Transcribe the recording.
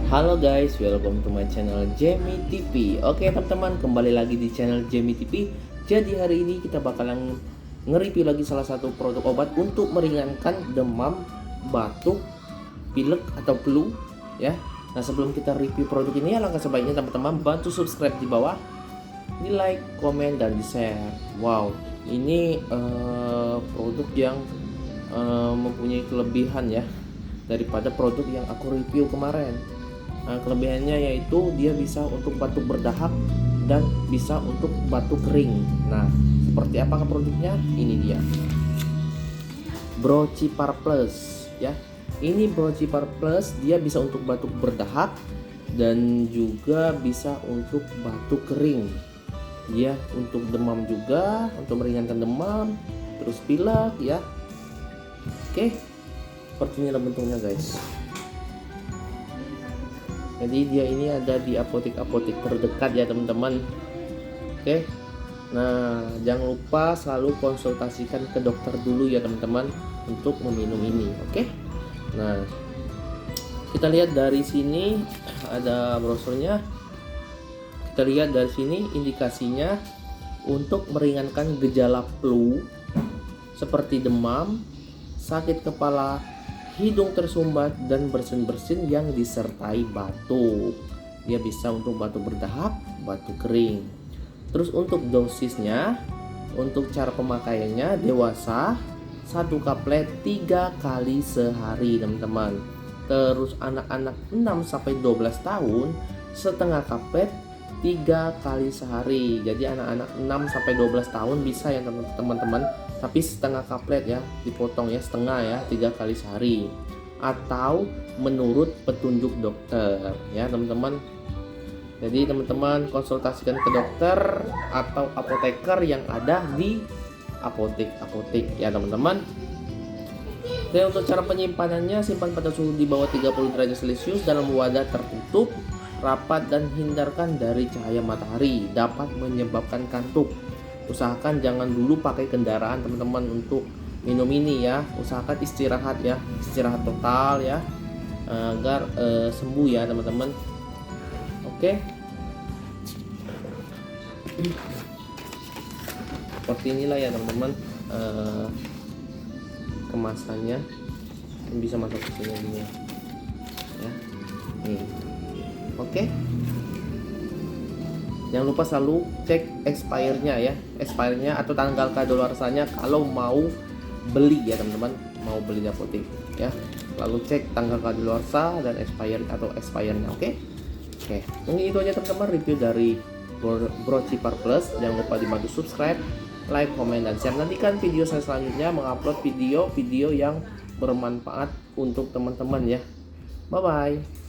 Halo guys, welcome to my channel Jamie TV. Oke teman-teman, kembali lagi di channel Jamie TV. Jadi hari ini kita bakalan nge-review lagi salah satu produk obat untuk meringankan demam, batuk, pilek atau flu ya. Nah sebelum kita review produk ini, alangkah sebaiknya teman-teman bantu subscribe di bawah, di like, komen, dan di share. Wow, ini produk yang mempunyai kelebihan ya daripada produk yang aku review kemarin. Nah, kelebihannya yaitu dia bisa untuk batuk berdahak dan bisa untuk batuk kering. Nah, seperti apakah produknya? Ini dia. Brocipar Plus ya. Ini Brocipar Plus, dia bisa untuk batuk berdahak dan juga bisa untuk batuk kering. Dia untuk demam juga, untuk meringankan demam, terus pilek ya. Oke. Seperti ini bentuknya guys. Jadi dia ini ada di apotek-apotek terdekat ya teman-teman. Oke. Nah, jangan lupa selalu konsultasikan ke dokter dulu ya teman-teman untuk meminum ini. Oke. Nah, kita lihat dari sini ada brosurnya. Kita lihat dari sini indikasinya untuk meringankan gejala flu seperti demam, sakit kepala, hidung tersumbat, dan bersin-bersin yang disertai batuk. Dia bisa untuk batuk berdahak, batuk kering. Terus untuk dosisnya, untuk cara pemakaiannya dewasa 1 kaplet 3 kali sehari teman-teman. Terus anak-anak 6-12 tahun setengah kaplet 3 kali sehari. Jadi anak-anak 6-12 tahun bisa ya teman-teman, tapi setengah kaplet ya, dipotong ya setengah ya, 3 kali sehari atau menurut petunjuk dokter ya teman-teman. Jadi teman-teman konsultasikan ke dokter atau apoteker yang ada di apotek ya teman-teman. Oke, untuk cara penyimpanannya, simpan pada suhu di bawah 30 derajat Celcius dalam wadah tertutup rapat dan hindarkan dari cahaya matahari, dapat menyebabkan kantuk. Usahakan jangan dulu pakai kendaraan teman-teman untuk minum ini ya. Usahakan istirahat ya, istirahat total ya, agar sembuh ya teman-teman. Oke. Seperti inilah ya teman-teman kemasannya. Bisa masuk ke sini gini ya. Nih. Oke. Jangan lupa selalu cek expirednya ya, expirednya atau tanggal kadaluarsanya kalau mau beli ya teman-teman, mau beli di apotek ya. Lalu cek tanggal kadaluarsa dan expired atau expirednya. Oke. Mungkin itu aja teman-teman review dari Brocipar Plus. Jangan lupa dibantu subscribe, like, komen, dan share. Nantikan video saya selanjutnya mengupload video-video yang bermanfaat untuk teman-teman ya. Bye bye.